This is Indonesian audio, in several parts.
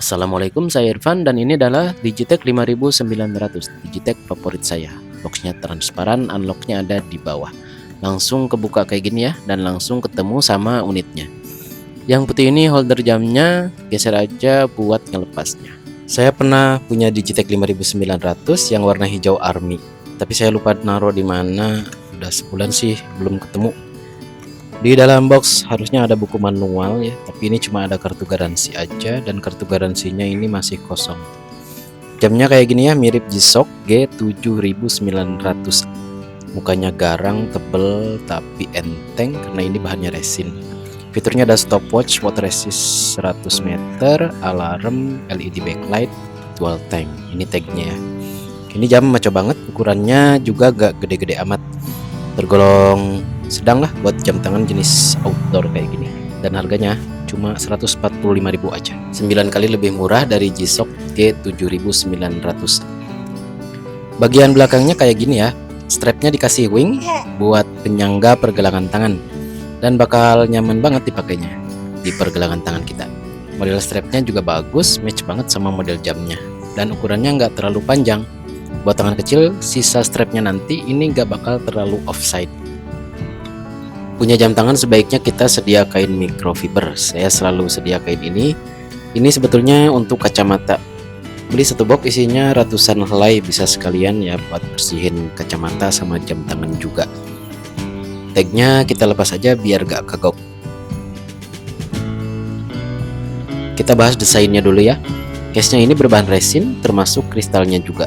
Assalamualaikum, saya Irfan dan ini adalah Digitech 5900, Digitech favorit saya. Boxnya transparan, unlocknya ada di bawah. Langsung kebuka kayak gini ya, dan langsung ketemu sama unitnya. Yang putih ini holder jamnya, geser aja buat ngelepasnya. Saya pernah punya Digitech 5900 yang warna hijau army, tapi saya lupa naruh di mana. Udah sebulan sih belum ketemu. Di dalam box harusnya ada buku manual ya, tapi ini cuma ada kartu garansi aja, dan kartu garansinya ini masih kosong. Jamnya kayak gini ya, mirip G-Shock G7900. Mukanya garang, tebel, tapi enteng karena ini bahannya resin. Fiturnya ada stopwatch, water resist 100 meter, alarm, LED backlight, dual tank. Ini tagnya ya. Ini jam maco banget, ukurannya juga gak gede-gede amat. Tergolong sedang lah buat jam tangan jenis outdoor kayak gini, dan harganya cuma 145.000 aja, 9 kali lebih murah dari G-Shock G7900. Bagian belakangnya kayak gini ya, strapnya dikasih wing buat penyangga pergelangan tangan, dan bakal nyaman banget dipakainya di pergelangan tangan kita. Model strapnya juga bagus, match banget sama model jamnya, dan ukurannya nggak terlalu panjang. Buat tangan kecil, sisa strapnya nanti ini nggak bakal terlalu offside. Punya jam tangan sebaiknya kita sedia kain microfiber. Saya selalu sedia kain ini. Ini sebetulnya untuk kacamata. Beli satu box isinya ratusan helai, bisa sekalian ya buat bersihin kacamata sama jam tangan juga. Tagnya kita lepas aja biar gak kagok. Kita bahas desainnya dulu ya. Case-nya ini berbahan resin, termasuk kristalnya juga.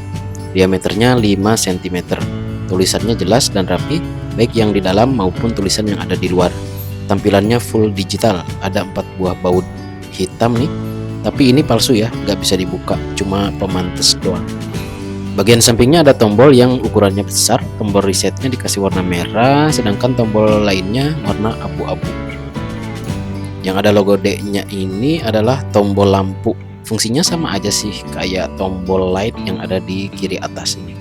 Diameternya 5 cm. Tulisannya jelas dan rapi, baik yang di dalam maupun tulisan yang ada di luar. Tampilannya full digital, ada 4 buah baut hitam nih, tapi ini palsu ya, nggak bisa dibuka, cuma pemantes doang. Bagian sampingnya ada tombol yang ukurannya besar, tombol resetnya dikasih warna merah, sedangkan tombol lainnya warna abu-abu. Yang ada logo D-nya ini adalah tombol lampu. Fungsinya sama aja sih kayak tombol light yang ada di kiri atas ini.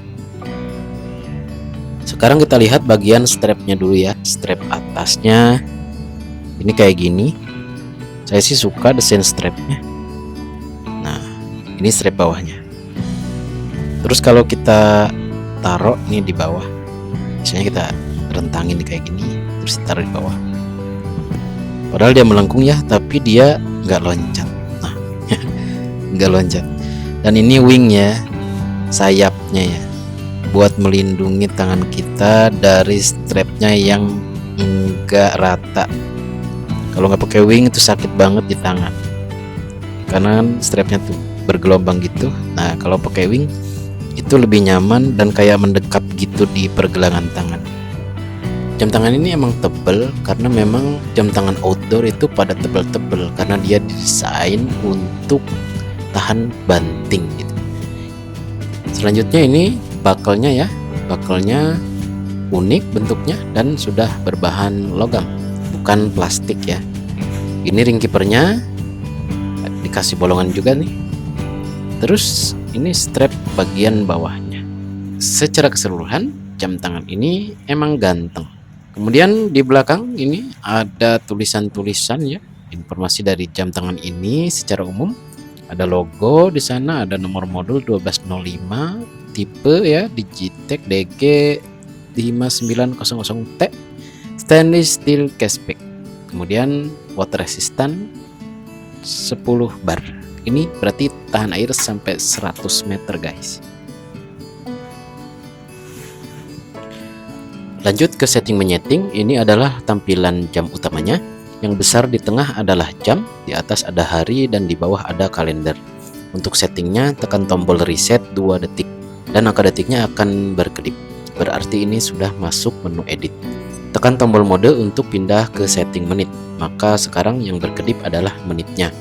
Sekarang kita lihat bagian strapnya dulu ya. Strap atasnya ini kayak gini. Saya sih suka desain strapnya. Nah, ini strap bawahnya. Terus kalau kita taruh nih di bawah, misalnya kita rentangin kayak gini, terus taruh di bawah. Padahal dia melengkung ya, tapi dia nggak loncat. Nah, nggak loncat. Dan ini wingnya, sayapnya ya, buat melindungi tangan kita dari strapnya yang enggak rata. Kalau nggak pakai wing itu sakit banget di tangan, karena strapnya tuh bergelombang gitu. Nah, kalau pakai wing itu lebih nyaman dan kayak mendekap gitu di pergelangan tangan. Jam tangan ini emang tebel karena memang jam tangan outdoor itu pada tebel-tebel karena dia didesain untuk tahan banting gitu. Selanjutnya ini buckle-nya ya, buckle-nya unik bentuknya dan sudah berbahan logam, bukan plastik ya. Ini ring keepernya dikasih bolongan juga nih. Terus ini strap bagian bawahnya. Secara keseluruhan jam tangan ini emang ganteng. Kemudian di belakang ini ada tulisan-tulisan ya, informasi dari jam tangan ini secara umum. Ada logo di sana, ada nomor modul 1205, tipe ya Digitech DG 5900T, stainless steel cashback. Kemudian water resistant 10 bar. Ini berarti tahan air sampai 100 meter guys. Lanjut ke setting menyeting. Ini adalah tampilan jam utamanya. Yang besar di tengah adalah jam, di atas ada hari, dan di bawah ada kalender. Untuk settingnya tekan tombol reset 2 detik dan angka detiknya akan berkedip, berarti ini sudah masuk menu edit. Tekan tombol mode untuk pindah ke setting menit, maka sekarang yang berkedip adalah menitnya.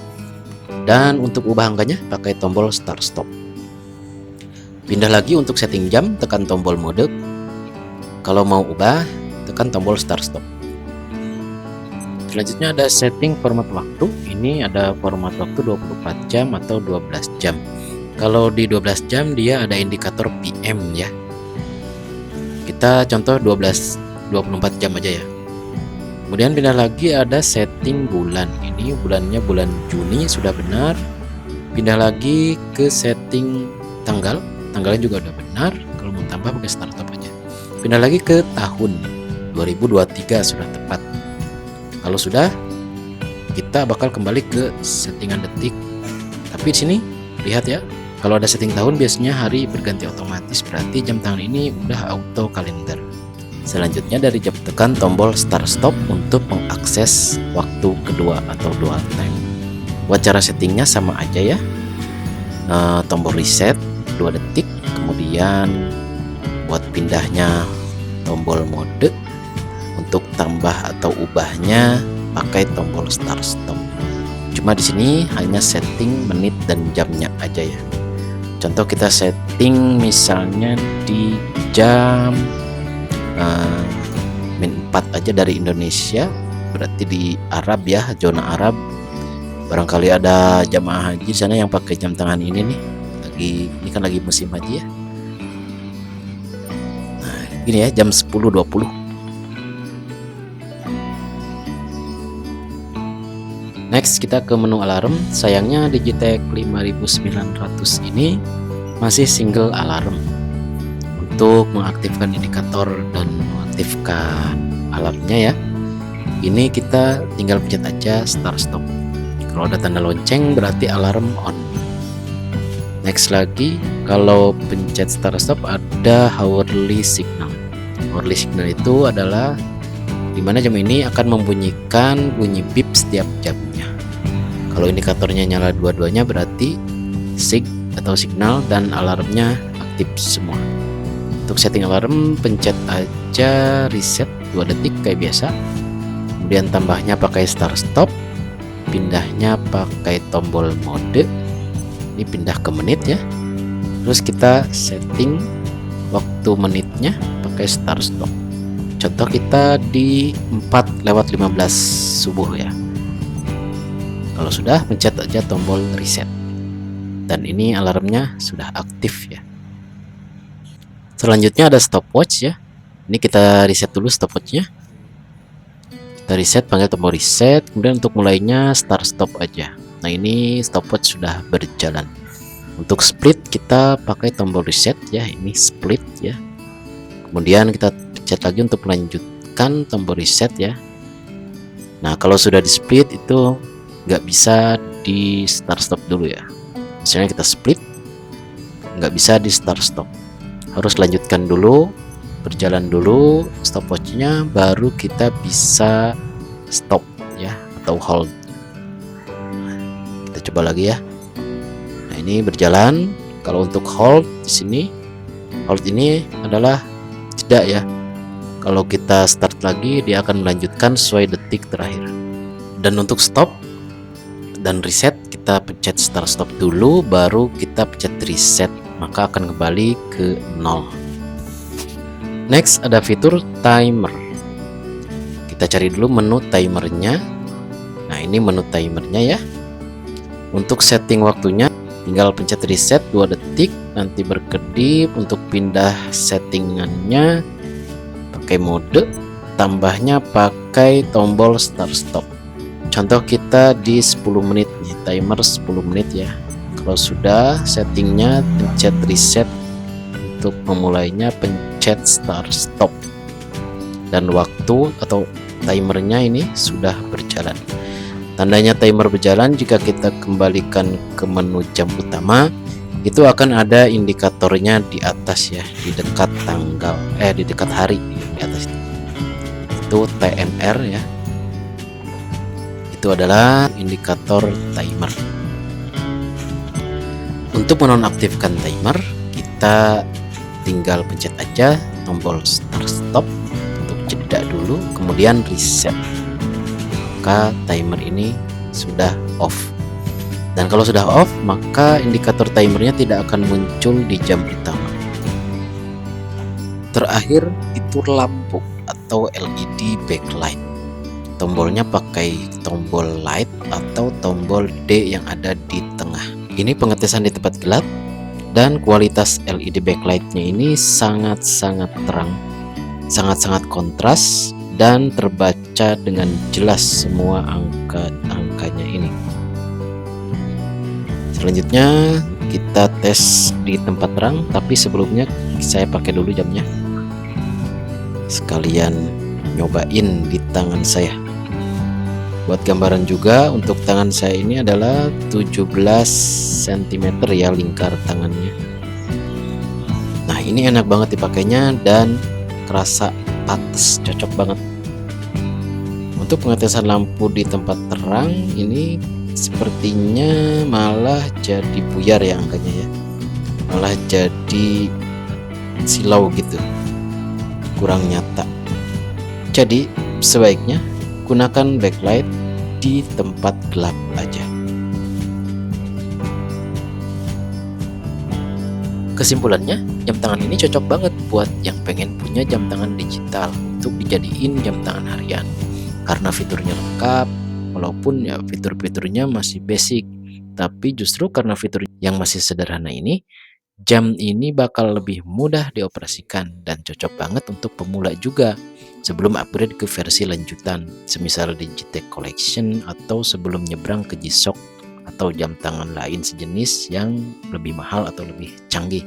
Dan untuk ubah angkanya pakai tombol start stop. Pindah lagi untuk setting jam, tekan tombol mode. Kalau mau ubah, tekan tombol start stop. Selanjutnya ada setting format waktu. Ini ada format waktu 24 jam atau 12 jam. Kalau di 12 jam dia ada indikator PM ya. Kita contoh 24 jam aja ya. Kemudian pindah lagi ada setting bulan. Ini bulannya bulan Juni sudah benar. Pindah lagi ke setting tanggal. Tanggalnya juga udah benar. Kalau mau tambah pakai start stop aja. Pindah lagi ke tahun 2023 sudah tepat. Kalau sudah, kita bakal kembali ke settingan detik. Tapi di sini lihat ya, kalau ada setting tahun biasanya hari berganti otomatis, berarti jam tangan ini udah auto kalender. Selanjutnya dari jam tekan tombol start stop untuk mengakses waktu kedua atau dual time. Buat cara settingnya sama aja ya. Tombol reset 2 detik, kemudian buat pindahnya tombol mode, untuk tambah atau ubahnya pakai tombol start stop. Cuma di sini hanya setting menit dan jamnya aja ya. Contoh kita setting misalnya di jam -4 aja dari Indonesia, berarti di Arab ya, zona Arab. Barangkali ada jamaah haji di sana yang pakai jam tangan ini nih. Ini kan lagi musim haji ya. Nah, gini ya, jam 10.20. Next kita ke menu alarm. Sayangnya Digitech 5900 ini masih single alarm. Untuk mengaktifkan indikator dan mengaktifkan alarmnya ya, ini kita tinggal pencet aja start stop. Kalau ada tanda lonceng berarti alarm on. Next lagi, kalau pencet start stop ada hourly signal. Hourly signal itu adalah dimana jam ini akan membunyikan bunyi beep setiap jamnya. Kalau indikatornya nyala dua-duanya berarti sig atau signal dan alarmnya aktif semua. Untuk setting alarm pencet aja reset 2 detik kayak biasa. Kemudian tambahnya pakai start stop, pindahnya pakai tombol mode. Ini pindah ke menit ya. Terus kita setting waktu menitnya pakai start stop. Contoh kita di 4:15 subuh ya. Kalau sudah, pencet aja tombol reset. Dan ini alarmnya sudah aktif ya. Selanjutnya ada stopwatch ya. Ini kita reset dulu stopwatchnya. Kita reset, panggil tombol reset. Kemudian untuk mulainya start stop aja. Nah, ini stopwatch sudah berjalan. Untuk split kita pakai tombol reset ya. Ini split ya. Kemudian kita pencet lagi untuk melanjutkan tombol reset ya. Nah, kalau sudah di split itu nggak bisa di start stop dulu ya. Misalnya kita split, nggak bisa di start stop. Harus lanjutkan dulu, berjalan dulu stopwatchnya, baru kita bisa stop ya atau hold. Kita coba lagi ya. Nah, ini berjalan. Kalau untuk hold di sini, hold ini adalah jeda ya. Kalau kita start lagi, dia akan melanjutkan sesuai detik terakhir. Dan untuk stop dan reset, kita pencet start stop dulu, baru kita pencet reset, maka akan kembali ke 0. Next ada fitur timer. Kita cari dulu menu timernya. Nah, ini menu timernya ya. Untuk setting waktunya tinggal pencet reset 2 detik, nanti berkedip. Untuk pindah settingannya pakai mode, tambahnya pakai tombol start stop. Contoh kita di 10 menit nih, timer 10 menit ya. Kalau sudah settingnya pencet reset, untuk memulainya pencet start stop, dan waktu atau timernya ini sudah berjalan. Tandanya timer berjalan jika kita kembalikan ke menu jam utama, itu akan ada indikatornya di atas ya, di dekat tanggal di dekat hari di atas itu TMR ya. Itu adalah indikator timer. Untuk menonaktifkan timer, kita tinggal pencet aja tombol start stop untuk jeda dulu, kemudian reset. Maka timer ini sudah off. Dan kalau sudah off, maka indikator timernya tidak akan muncul di jam utama. Terakhir itu lampu atau LED backlight. Tombolnya pakai tombol light atau tombol D yang ada di tengah. Ini pengetesan di tempat gelap, dan kualitas LED backlightnya ini sangat-sangat terang, sangat-sangat kontras, dan terbaca dengan jelas semua angka-angkanya ini. Selanjutnya kita tes di tempat terang, tapi sebelumnya saya pakai dulu jamnya. Sekalian nyobain di tangan saya. Buat gambaran juga, untuk tangan saya ini adalah 17 cm ya lingkar tangannya. Nah, ini enak banget dipakainya dan kerasa patas, cocok banget. Untuk pengetesan lampu di tempat terang ini sepertinya malah jadi buyar ya angkanya ya, malah jadi silau gitu, kurang nyata. Jadi sebaiknya gunakan backlight di tempat gelap aja. Kesimpulannya, jam tangan ini cocok banget buat yang pengen punya jam tangan digital untuk dijadiin jam tangan harian, karena fiturnya lengkap. Walaupun ya fitur-fiturnya masih basic, tapi justru karena fitur yang masih sederhana ini, jam ini bakal lebih mudah dioperasikan dan cocok banget untuk pemula juga sebelum upgrade ke versi lanjutan, semisal Digitech Collection atau sebelum nyebrang ke G-Shock atau jam tangan lain sejenis yang lebih mahal atau lebih canggih.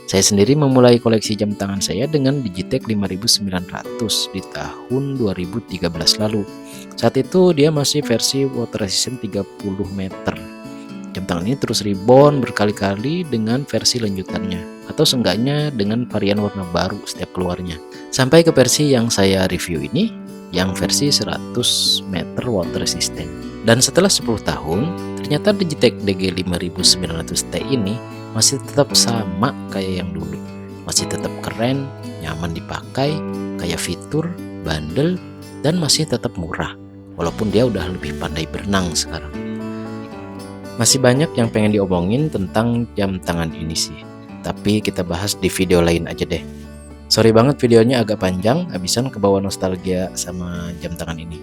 Saya sendiri memulai koleksi jam tangan saya dengan Digitech 5900 di tahun 2013 lalu. Saat itu dia masih versi water resistant 30 meter. Jam tangan ini terus reborn berkali-kali dengan versi lanjutannya, atau seenggaknya dengan varian warna baru setiap keluarnya. Sampai ke versi yang saya review ini, yang versi 100 meter water resistant. Dan setelah 10 tahun, ternyata Digitech DG5900T ini masih tetap sama kayak yang dulu, masih tetap keren, nyaman dipakai, kayak fitur, bandel, dan masih tetap murah, walaupun dia udah lebih pandai berenang sekarang. Masih banyak yang pengen diomongin tentang jam tangan ini sih, tapi kita bahas di video lain aja deh. Sorry banget videonya agak panjang, habisan kebawa nostalgia sama jam tangan ini.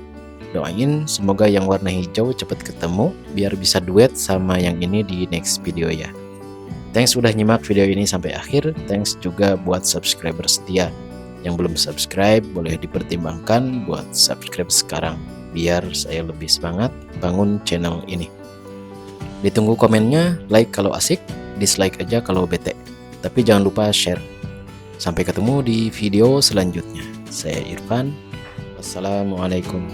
Doain semoga yang warna hijau cepet ketemu, biar bisa duet sama yang ini di next video ya. Thanks udah nyimak video ini sampai akhir. Thanks juga buat subscriber setia. Yang belum subscribe boleh dipertimbangkan buat subscribe sekarang, biar saya lebih semangat bangun channel ini. Ditunggu komennya, like kalau asik, dislike aja kalau bete. Tapi jangan lupa share. Sampai ketemu di video selanjutnya. Saya Irfan. Wassalamualaikum.